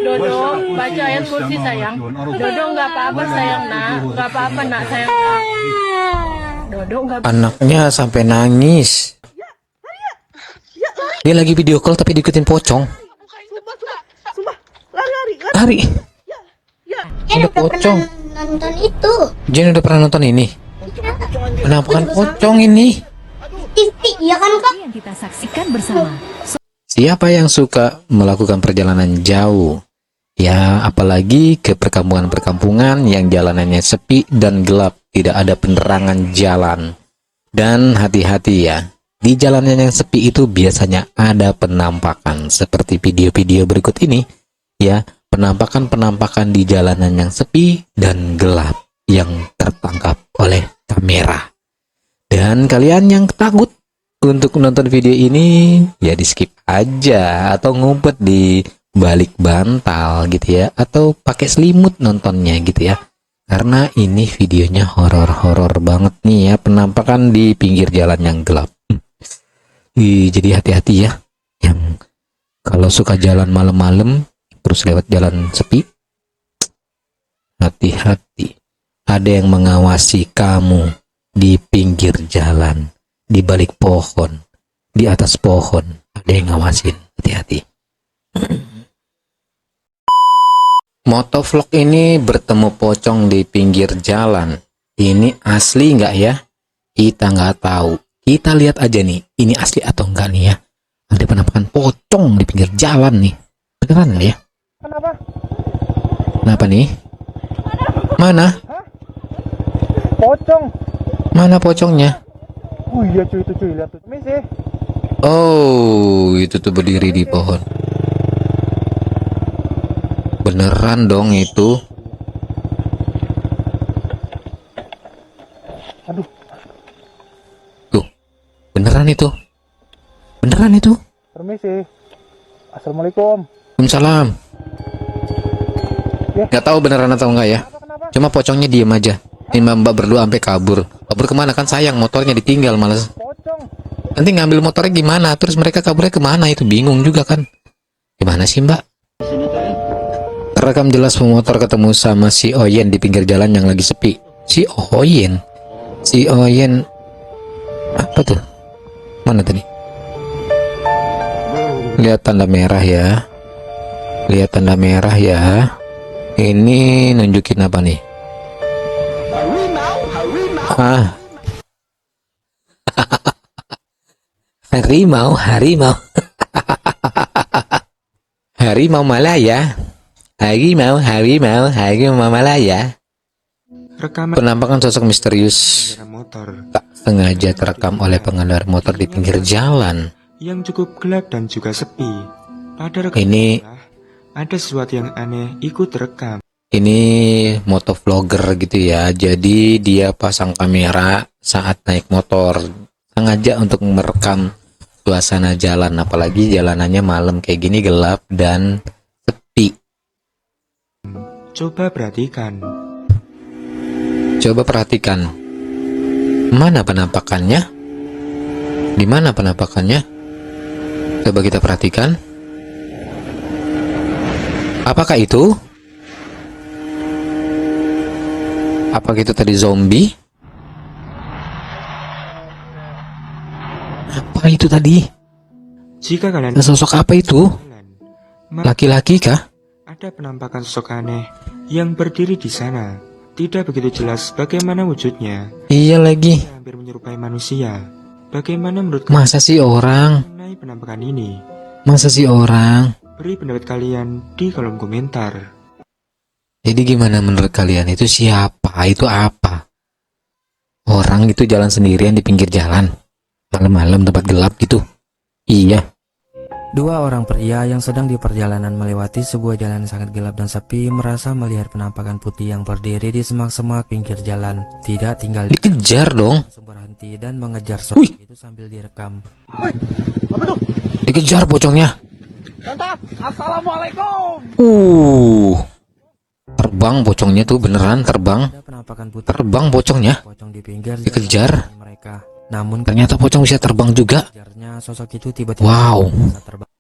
Dodo, baca ayat kursi sayang. Dodo nggak apa-apa sayang nak, nggak apa-apa nak sayang nak. Dodo nggak. Anaknya sampai nangis. Dia lagi video call tapi diikutin pocong. Lari. Ada pocong. Nonton itu Jen udah pernah nonton ini. Penampakan pocong ini. TV ya kan kak? Yang kita saksikan bersama. Siapa yang suka melakukan perjalanan jauh? Ya, apalagi ke perkampungan-perkampungan yang jalanannya sepi dan gelap, tidak ada penerangan jalan. Dan hati-hati ya, di jalanan yang sepi itu biasanya ada penampakan seperti video-video berikut ini. Ya, penampakan-penampakan di jalanan yang sepi dan gelap yang tertangkap oleh kamera. Dan kalian yang takut untuk menonton video ini, ya di skip aja atau ngumpet di balik bantal gitu ya, atau pakai selimut nontonnya gitu ya. Karena ini videonya horor-horor banget nih ya, penampakan di pinggir jalan yang gelap. Jadi hati-hati ya, yang kalau suka jalan malam-malam terus lewat jalan sepi, hati-hati. Ada yang mengawasi kamu di pinggir jalan, di balik pohon, di atas pohon, ada yang ngawasin. Hati-hati. Motovlog ini bertemu pocong di pinggir jalan. Ini asli nggak ya? Kita nggak tahu. Kita lihat aja nih, ini asli atau enggak nih ya. Ada penampakan pocong di pinggir jalan nih. Beneran nggak ya? Kenapa? Kenapa nih? Mana? Pocong. Mana pocongnya? Oh iya cuy, itu cuy, lihat tuh. Misi. Oh, itu tuh berdiri di pohon. Beneran dong itu. Aduh. Tuh, beneran itu. Beneran itu. Permisi. Assalamualaikum. Waalaikumsalam. Ya. Nggak tahu beneran atau enggak ya. Kenapa? Cuma pocongnya diem aja. Ini mbak berdua sampai kabur. Kabur kemana kan, sayang motornya ditinggal malas. Pocong. Nanti ngambil motornya gimana? Terus mereka kaburnya kemana? Itu bingung juga kan. Gimana sih mbak? Terekam jelas pemotor ketemu sama si Oyen di pinggir jalan yang lagi sepi. Si Oyen? Si Oyen apa tuh? Mana tadi? Lihat tanda merah ya. Lihat tanda merah ya. Ini nunjukin apa nih? Ah. Harimau, harimau. Harimau Malaya. Harimau, harimau, harimau Malaya. Rekaman Penampakan sosok misterius pengendara motor tak sengaja terekam oleh pengendara motor di pinggir jalan. yang cukup gelap dan juga sepi. Pada rekaman Ini- itulah, ada sesuatu yang aneh ikut terekam. Ini motovlogger gitu ya. Jadi dia pasang kamera saat naik motor, sengaja untuk merekam suasana jalan, apalagi jalanannya malam kayak gini, gelap dan sepi. Coba perhatikan. Coba perhatikan. Mana penampakannya? Di mana penampakannya? Coba kita perhatikan. Apakah itu? Apakah itu tadi zombie? Apa itu tadi? Jika kalian Sosok apa itu? maka Laki-laki kah? ada penampakan sosok aneh yang berdiri di sana. Tidak begitu jelas bagaimana wujudnya. Iya lagi. Dia hampir menyerupai manusia. Bagaimana menurut kalian Masa sih orang? mengenai penampakan ini? Masa sih orang? Beri pendapat kalian di kolom komentar. Jadi gimana menurut kalian, itu siapa? Itu apa? Orang itu jalan sendirian di pinggir jalan malam-malam, tempat gelap gitu. Iya. Dua orang pria yang sedang di perjalanan melewati sebuah jalan sangat gelap dan sepi merasa melihat penampakan putih yang berdiri di semak-semak pinggir jalan. Tidak tinggal Dikejar dong. langsung berhenti dan mengejar Wih. sosok itu sambil direkam. Apa tuh? Dikejar pocongnya. Mantap. Assalamualaikum. Terbang pocongnya tuh, beneran terbang. Ada penampakan putih Terbang pocongnya. pocong di pinggir jalan Dikejar. mereka. Namun Ternyata pocong bisa terbang juga. kejarnya sosok itu tiba-tiba Wow. bisa terbang.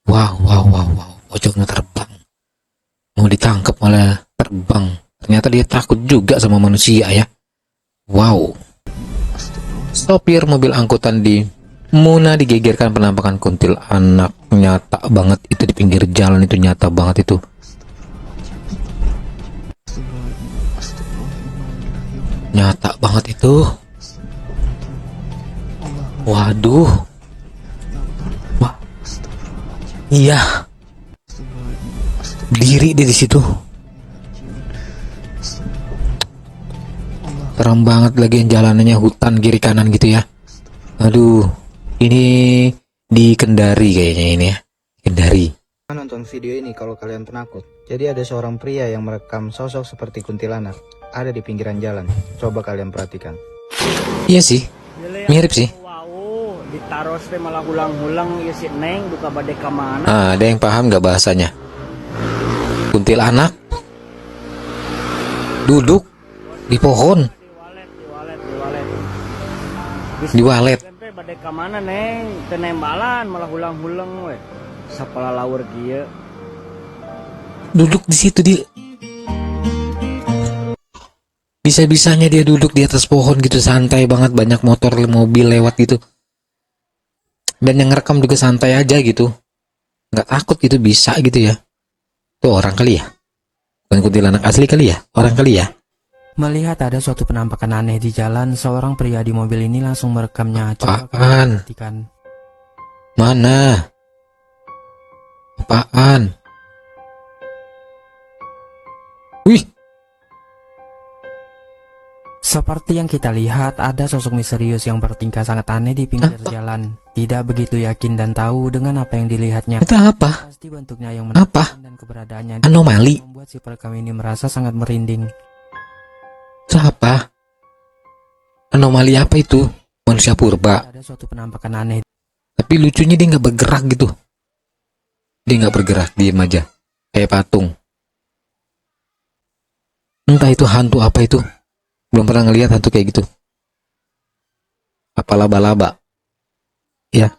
Wow. Pocongnya terbang. nggak ditangkap malah terbang. Ternyata dia takut juga sama manusia ya. Wow. Sopir mobil angkutan di Muna digegerkan penampakan kuntilanak. Nyata banget itu di pinggir jalan, itu nyata banget itu. Nyata banget itu. Waduh. Wah. Iya. Berdiri dia di situ. Terang banget lagi jalanannya, hutan kiri kanan gitu ya. Aduh, ini di Kendari kayaknya ini ya. Kendari. Nonton video ini kalau kalian penakut. Jadi ada seorang pria yang merekam sosok seperti kuntilanak ada di pinggiran jalan. Coba kalian perhatikan. Iya sih, mirip sih. Wow, ditaruh teh malah ulang-ulang ya si Neng duka bade ka mana? Ada yang paham nggak bahasanya? Kuntilanak duduk di pohon. Di walet. Tempe bade ka mana Neng? Teu nembalan malah ulang-ulang we. Sapala laur kieu. Duduk di situ dia. Bisa-bisanya dia duduk di atas pohon gitu, santai banget, banyak motor mobil lewat gitu. Dan yang ngerekam juga santai aja gitu. Nggak takut gitu, bisa gitu ya. Tuh orang kali ya. Bukan kuntilanak asli kali ya, orang kali ya. Melihat ada suatu penampakan aneh di jalan, seorang pria di mobil ini langsung merekamnya. Coba Apaan? kalian perhatikan. Mana? Apaan? Wih, Seperti yang kita lihat, ada sosok misterius yang bertingkah sangat aneh di pinggir jalan. Tidak begitu yakin dan tahu dengan apa yang dilihatnya. itu apa? Pasti bentuknya yang Apa? menakutkan dan keberadaannya Anomali? membuat si perekam ini merasa sangat merinding. Itu apa? Anomali apa itu? Manusia purba. Ada suatu penampakan aneh. Tapi lucunya dia nggak bergerak gitu. Dia nggak bergerak, diem aja. Kayak patung. Entah itu hantu apa itu. Belum pernah ngelihat hantu kayak gitu. Apa laba-laba? Ya.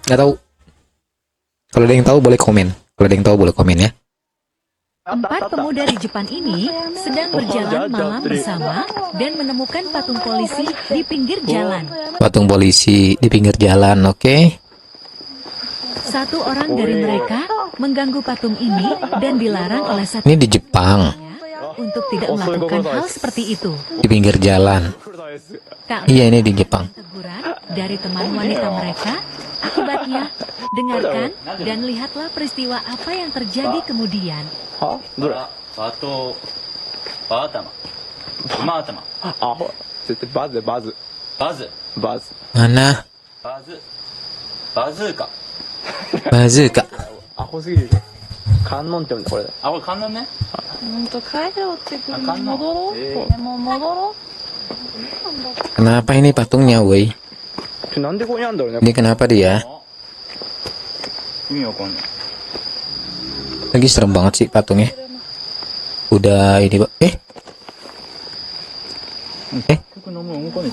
Nggak tahu. Kalau ada yang tahu boleh komen. Kalau ada yang tahu boleh komen ya. 4 pemuda di Jepang ini sedang berjalan malam bersama dan menemukan patung polisi di pinggir jalan. Patung polisi di pinggir jalan, oke? Satu orang dari mereka mengganggu patung ini dan dilarang oleh satu Ini di Jepang, untuk tidak melakukan hal seperti itu. di pinggir jalan. Tak Iya, ini di Jepang. teguran dari teman wanita mereka. Akibatnya, dengarkan dan lihatlah peristiwa apa yang terjadi kemudian. Mana? Bazooka. 'Kenapa ini patungnya, woi? Ini kenapa dia? Lagi serem banget sih patungnya. Udah ini,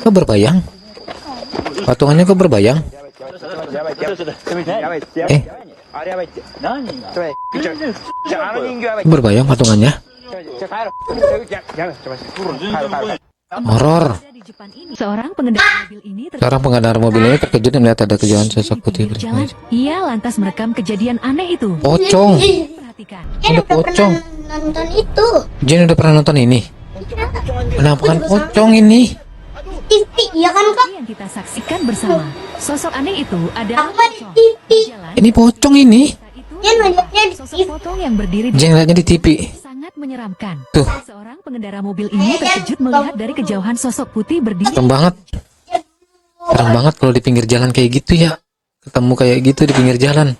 kok berbayang? Patungannya kok berbayang? Berbayang patungannya? Horor. Di Jepang ini, seorang pengendara mobil ini Seorang pengendara mobil ini terkejut melihat ada kejauhan sosok putih jalan. Ia lantas merekam kejadian aneh itu. Pocong. Perhatikan. Kan Ada udah pernah pocong. nonton itu. Jen udah pernah nonton ini? Penampakan pocong ini. TV, ya kan kak? Yang kita saksikan bersama. Sosok aneh itu adalah Apa di pocong. TV? Jalan Ini pocong ini. itu Dia ngeliatnya di sosok TV. pocong yang berdiri di Jen liatnya di TV. sangat menyeramkan. Tuh. Seorang pengendara mobil ini terkejut melihat dari kejauhan sosok putih berdiri. Serem banget. Serem banget kalau di pinggir jalan kayak gitu ya. Ketemu kayak gitu di pinggir jalan.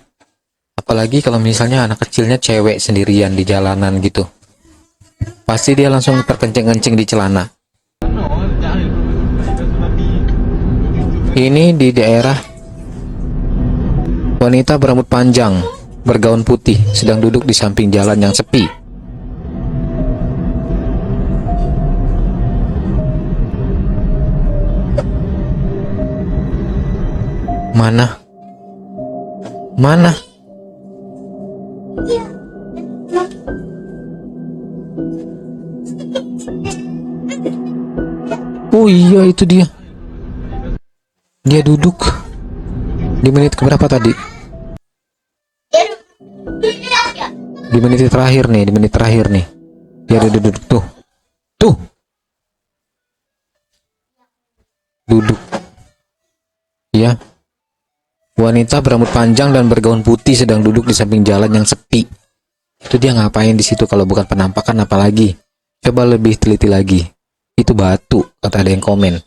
Apalagi kalau misalnya anak kecilnya cewek sendirian di jalanan gitu. Pasti dia langsung terkencing-kencing di celana. Ini di daerah wanita berambut panjang, bergaun putih, sedang duduk di samping jalan yang sepi. Mana? Mana? Iya. Oh iya, itu dia. Dia duduk. Di menit keberapa tadi? Di menit terakhir nih, Dia ada duduk tuh. Tuh. Duduk. Ya. Wanita berambut panjang dan bergaun putih sedang duduk di samping jalan yang sepi. Itu dia ngapain di situ kalau bukan penampakan apalagi? Coba lebih teliti lagi. Itu batu, kata ada yang komen.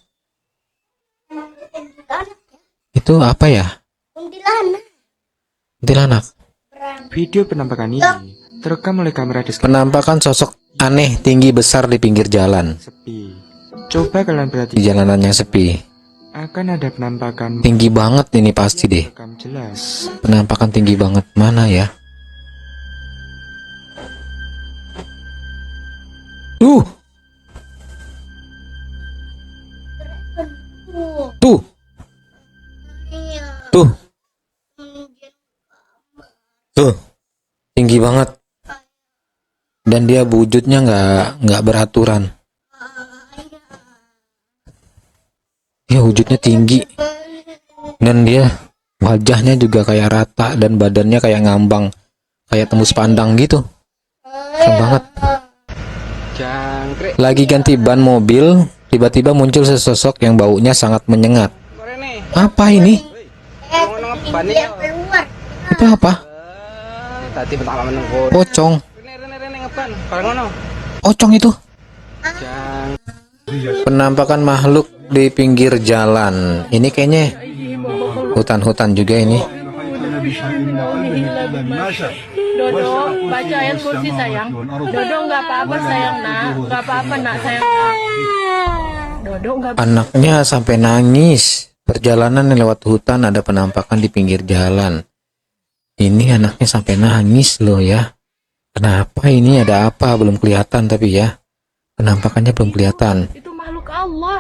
Itu apa ya? Kuntilanak. Video penampakan ini terekam oleh kamera di Penampakan sosok aneh tinggi besar di pinggir jalan. sepi. Coba kalian Di perhatikan, jalanan yang sepi. akan ada penampakan Tinggi banget ini pasti deh. rekam jelas. Penampakan tinggi banget. Mana ya? Tuh. Tuh. Tuh. Tinggi banget. Dan dia wujudnya nggak beraturan. Ya wujudnya tinggi. Dan dia wajahnya juga kayak rata dan badannya kayak ngambang, kayak tembus pandang gitu. Keren banget. Lagi ganti ban mobil, tiba-tiba muncul sesosok yang baunya sangat menyengat. Apa ini? Itu apa? Pocong. Pocong itu. Penampakan makhluk di pinggir jalan. Ini kayaknya hutan-hutan juga ini. Dodo, baca ayat kursi sayang. Dodo nggak apa-apa sayang nak, nggak apa-apa nak sayang nak. Dodo nggak. Anaknya sampai nangis. Perjalanan lewat hutan ada penampakan di pinggir jalan. Ini anaknya sampai nangis loh ya. Kenapa ini, ada apa? Belum kelihatan tapi ya. Penampakannya belum kelihatan. Itu makhluk Allah.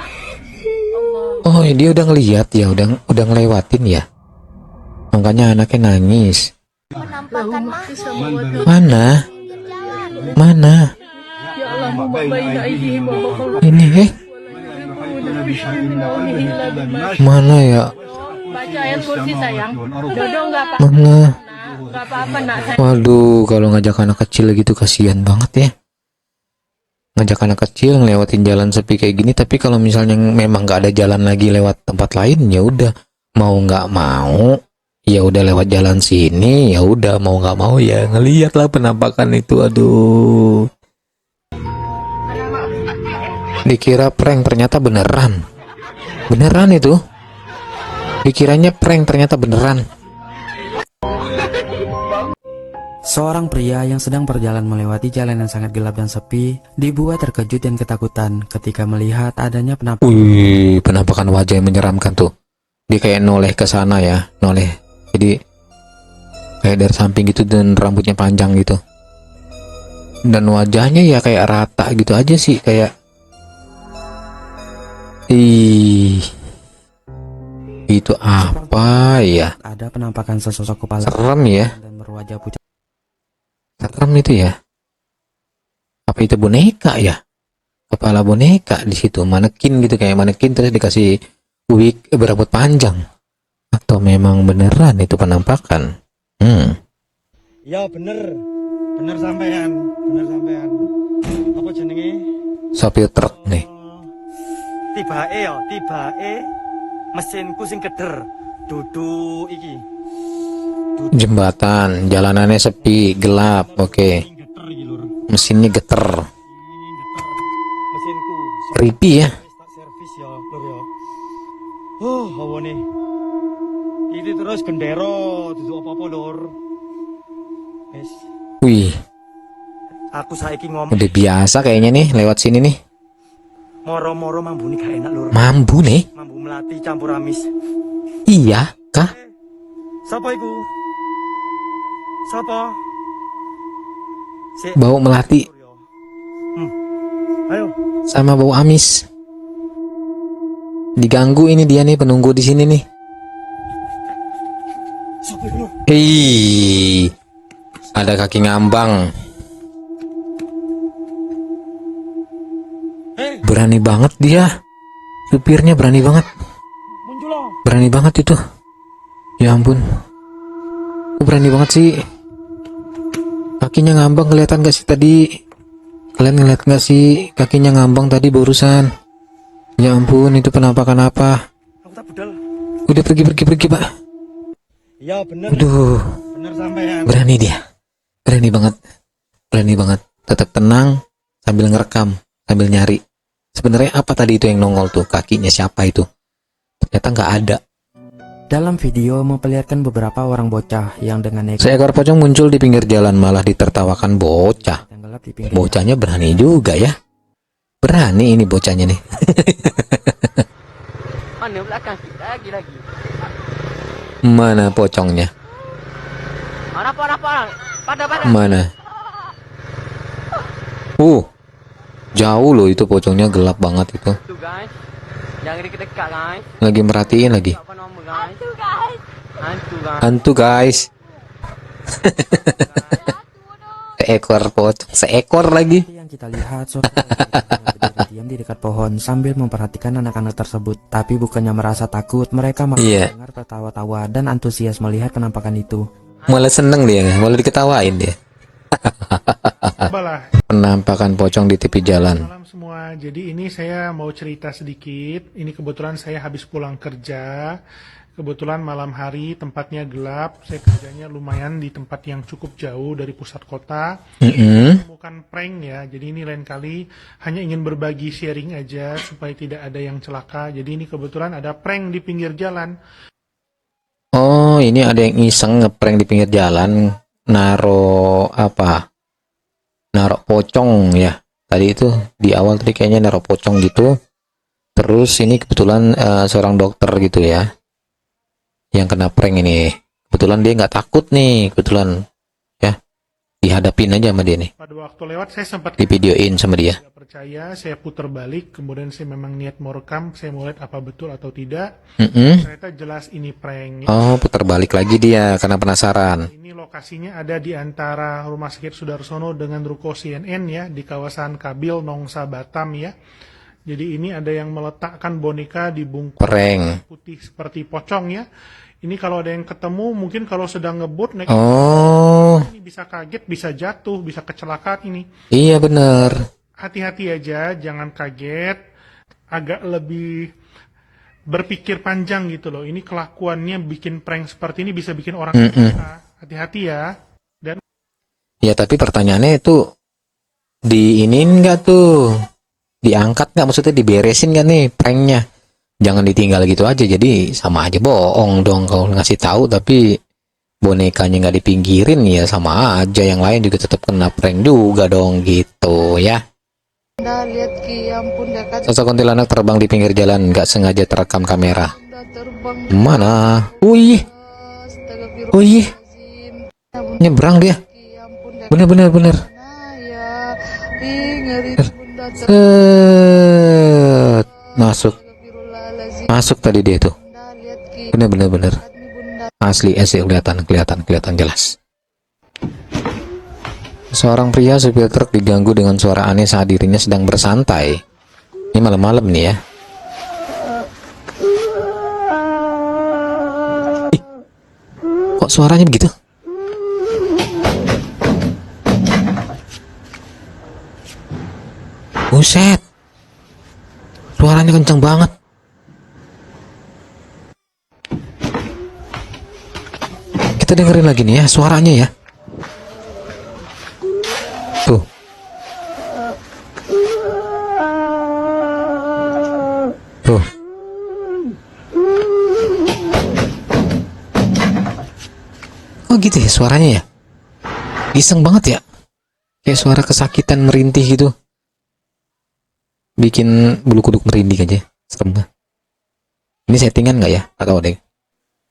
Oh, dia udah ngeliat ya, udah ngelewatin ya. Makanya anaknya nangis. Mana? Mana? Ya Allah, mubaina aidihim wa baqul. Ini mana ya? Baca ayat kursi sayang. Dodo nggak apa-apa. Mana? Nggak apa-apa nak sayang. Waduh, kalau ngajak anak kecil gitu kasihan banget ya. Ngajak anak kecil ngelewatin jalan sepi kayak gini, tapi kalau misalnya memang nggak ada jalan lagi lewat tempat lain, ya udah mau nggak mau, ya udah lewat jalan sini, ya udah mau nggak mau ya ngeliat lah penampakan itu. Aduh, dikira prank ternyata beneran. Beneran itu. Dikiranya prank ternyata beneran. Seorang pria yang sedang berjalan melewati jalan yang sangat gelap dan sepi dibuat terkejut dan ketakutan ketika melihat adanya penampakan. Wih, penampakan wajah yang menyeramkan tuh. Dia kayak noleh ke sana ya, noleh. Jadi kayak dari samping gitu dan rambutnya panjang gitu. Dan wajahnya ya kayak rata gitu aja sih, kayak itu apa ya? Ada penampakan sesosok kepala Serem ya. dan berwajah pucat. Serem itu ya. Apa itu boneka ya? Kepala boneka di situ, manekin gitu, kayak manekin terus dikasih wig berambut panjang. Atau memang beneran itu penampakan? Ya bener sampean, Apa jenenge? Sopir truk nih. Tibae mesinku sing keder. Dudu iki. Jembatan, jalanannya sepi, gelap, oke. Geter iki lur. Mesinnya geter. Mesinku. Creepy ya. Tak servis ya, lur ya. Oh, hawane. Ini terus gendero, dudu apa-apa lur. Wes, Wih, aku saiki ngomong udah biasa kayaknya nih lewat sini nih. moro-moro mambune gak enak lur. Mambu nih? Mambu melati campur amis. Iya kah? Sapa iku? Sapa? Sik. Bau melati Ayo. sama bau amis. Diganggu ini dia nih, penunggu di sini nih. Sapa iku? Hei, ada kaki ngambang. Berani banget dia. Supirnya berani banget. Muncul loh. Berani banget itu. Ya ampun. Berani banget sih. Kakinya ngambang, kelihatan gak sih tadi? Kalian ngeliat gak sih kakinya ngambang tadi barusan? Ya ampun, itu penampakan apa? Aku tak budal. Udah pergi Pak. Iya bener. Aduh, Bener sampean. berani dia. Berani banget. Tetap tenang sambil ngerekam, sambil nyari. Sebenarnya apa tadi itu yang nongol tuh? Kakinya siapa itu? Ternyata nggak ada. Dalam video memperlihatkan beberapa orang bocah yang dengan nekat Seekor pocong muncul di pinggir jalan, malah ditertawakan bocah. tenggelam di pinggir Bocahnya berani juga ya. Berani ini bocahnya nih. Mana belakang kita lagi. Mana pocongnya? Mana pada. Mana? Jauh loh itu pocongnya, gelap banget itu. Tuh guys. Jangan dekat-dekat guys. Lagi merhatiin lagi. Apa nama guys? Hantu guys. Hantu guys. Seekor pocong, seekor lagi. yang kita lihat sosok berdiri diam di dekat pohon sambil memperhatikan anak-anak tersebut. Tapi bukannya merasa takut, mereka malah Iya. mendengar tertawa-tawa dan antusias melihat penampakan itu. Malah seneng dia, malah diketawain dia. Balah, Penampakan pocong di tepi jalan. malam semua. Jadi ini saya mau cerita sedikit. Ini kebetulan saya habis pulang kerja. Kebetulan malam hari, tempatnya gelap. Saya kerjanya lumayan di tempat yang cukup jauh dari pusat kota. Bukan prank ya. Jadi ini lain kali hanya ingin berbagi sharing aja supaya tidak ada yang celaka. Jadi ini kebetulan ada prank di pinggir jalan. Oh, ini ada yang iseng ngeprank di pinggir jalan, naro apa? Naro pocong ya. Tadi itu di awal tadi kayaknya naro pocong gitu. Terus ini kebetulan seorang dokter gitu ya, yang kena prank ini. Kebetulan dia nggak takut nih, kebetulan ya, dihadapin aja sama dia nih, Pada waktu lewat saya sempat divideoin sama dia. tidak percaya. Saya putar balik. Kemudian saya memang niat mau rekam. Saya mau lihat apa betul atau tidak. Ternyata jelas ini prank. Oh, putar balik lagi dia karena penasaran. Ini lokasinya ada di antara Rumah Sakit Sudarsono dengan Ruko CNN ya, di kawasan Kabil, Nongsa, Batam ya. Jadi ini ada yang meletakkan boneka di bungkus Prank. putih seperti pocong ya. Ini kalau ada yang ketemu, mungkin kalau sedang ngebut naik Oh, ini bisa kaget, bisa jatuh, bisa kecelakaan ini. iya bener. Hati-hati aja, jangan kaget. Agak lebih berpikir panjang gitu loh. Ini kelakuannya bikin prank seperti ini bisa bikin orang celaka. Hati-hati ya. Dan Ya tapi pertanyaannya itu diinin nggak tuh? Diangkat nggak, maksudnya diberesin nggak nih pranknya? Jangan ditinggal gitu aja, jadi sama aja bohong dong kalau ngasih tahu tapi bonekanya nggak dipinggirin, ya sama aja yang lain juga tetap kena prank juga dong gitu ya. Lihat ki, ampun dah kata Sosok kuntilanak terbang di pinggir jalan, nggak sengaja terekam kamera. terbang. Mana? Wih, wih, nyebrang dia. Bener. Ya, ngeri bunda Set. Masuk tadi dia tuh. lihat ki, Bener. bunda Asli kelihatan jelas. Seorang pria supir truk diganggu dengan suara aneh saat dirinya sedang bersantai. Ini malam-malam nih ya. Ih, kok suaranya begitu? Buset, suaranya kencang banget. Kita dengerin lagi nih ya suaranya ya. Tuh. Tuh. Oh gitu ya suaranya ya. Iseng banget ya. Kayak suara kesakitan merintih gitu. Bikin bulu kuduk merinding aja. Serem banget. Ini settingan nggak ya? Atau ada?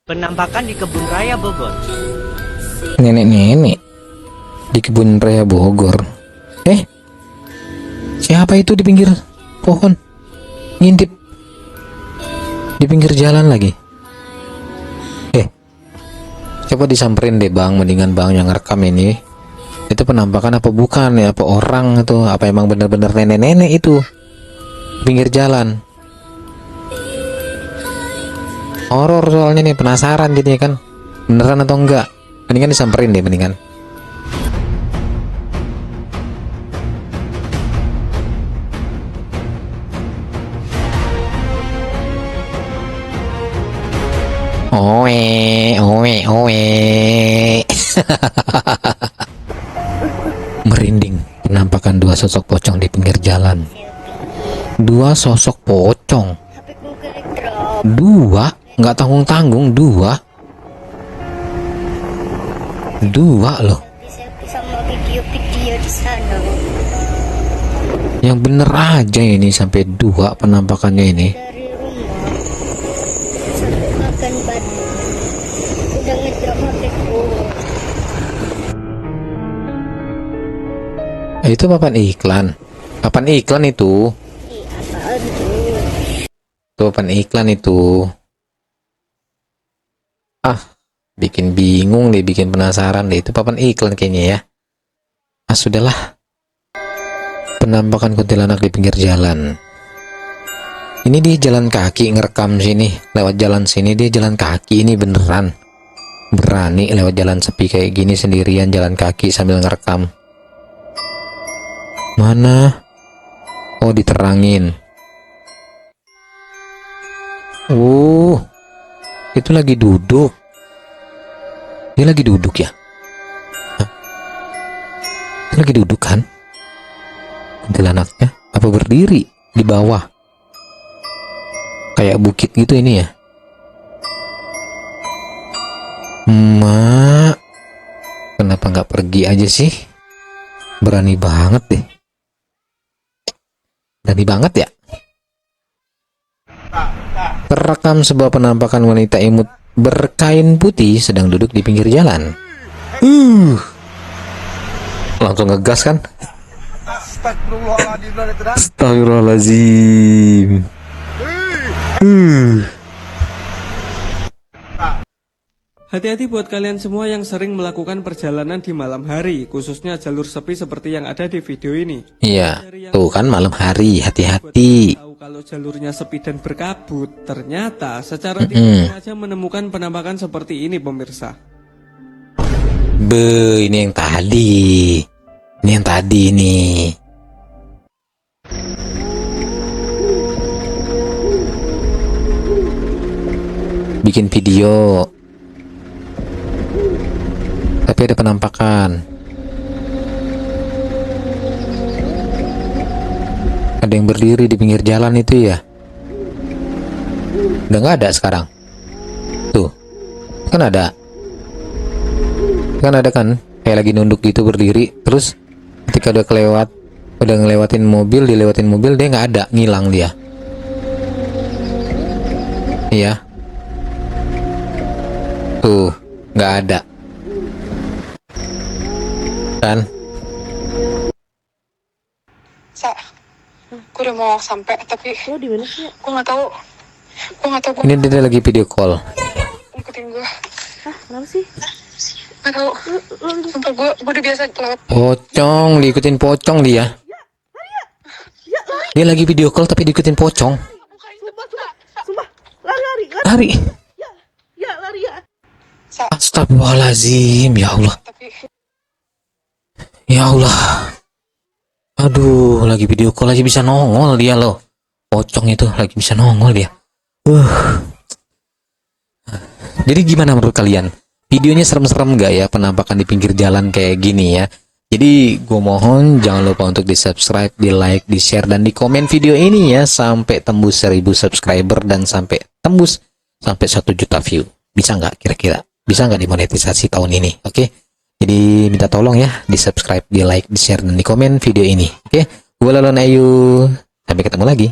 Penampakan di kebun raya Bogor. Nenek-nenek di kebun raya Bogor. Siapa itu di pinggir pohon? Ngintip di pinggir jalan lagi. Coba disamperin deh bang, mendingan bang yang ngerekam ini. Itu penampakan apa bukan ya? Apa orang itu? Apa emang bener-bener nenek-nenek itu? Pinggir jalan. Horor soalnya nih, penasaran jadinya kan. Beneran atau enggak? Mendingan disamperin deh, mendingan. Owe. Merinding penampakan dua sosok pocong di pinggir jalan. Dua sosok pocong. Dua, nggak tanggung-tanggung, dua loh. Sama video-video di sana. Yang bener aja ini sampai dua penampakannya ini. Dari rumah sampai makan batu. Udah ngedrop HP-ku. Itu papan iklan. Papan iklan itu. Apaan tuh? Itu papan iklan itu. Bikin bingung deh, bikin penasaran deh. Itu papan iklan kayaknya ya. Sudahlah. Penampakan kuntilanak di pinggir jalan. Ini dia jalan kaki ngerekam sini. Lewat jalan sini dia jalan kaki, ini beneran. Berani lewat jalan sepi kayak gini sendirian jalan kaki sambil ngerekam. Mana? Oh, diterangin. Itu lagi duduk. Dia lagi duduk ya? Dia lagi duduk kan? Kuntilanaknya apa berdiri di bawah? Kayak bukit gitu ini ya? Mak, kenapa nggak pergi aja sih? Berani banget deh. Berani banget ya? Terekam sebuah penampakan wanita imut berkain putih sedang duduk di pinggir jalan. Langsung ngegas kan? Astagfirullahaladzim. Hati-hati buat kalian semua yang sering melakukan perjalanan di malam hari, khususnya jalur sepi seperti yang ada di video ini. Iya, tuh kan malam hari, hati-hati. Tahu kalau jalurnya sepi dan berkabut, ternyata secara tidak sengaja menemukan penampakan seperti ini pemirsa. Ini yang tadi. Ini yang tadi nih. Bikin video. Tapi ada penampakan. Ada yang berdiri di pinggir jalan itu ya. Udah nggak ada sekarang. Tuh, kan ada. Kan ada kan, kayak lagi nunduk gitu berdiri. Terus ketika udah ngelewatin mobil, dilewatin mobil, dia nggak ada, ngilang dia. Iya. Tuh, nggak ada. Kan? Gue udah mau sampai tapi lo di mana sih? Gue nggak tahu. Ini dia lagi video call. Ikutin gue. Kenapa sih? Nggak tahu. Sumpah gue udah biasa lewat. Pocong, diikutin pocong dia. Dia lagi video call tapi diikutin pocong. Sumpah. Lari. Lari. Ya, lari ya. Astagfirullahaladzim, ya Allah. Ya Allah. Aduh, lagi video call aja bisa nongol dia loh. Pocong itu lagi bisa nongol dia. Jadi gimana menurut kalian? Videonya serem-serem gak ya penampakan di pinggir jalan kayak gini ya? Jadi gue mohon jangan lupa untuk di subscribe, di like, di share, dan di komen video ini ya. Sampai tembus 1000 subscriber dan sampai tembus sampai 1 juta view. Bisa nggak kira-kira? Bisa nggak dimonetisasi tahun ini? Oke? Jadi minta tolong ya di subscribe, di like, di share, dan di komen video ini. Oke? Gue Lalon Ayu. Sampai ketemu lagi.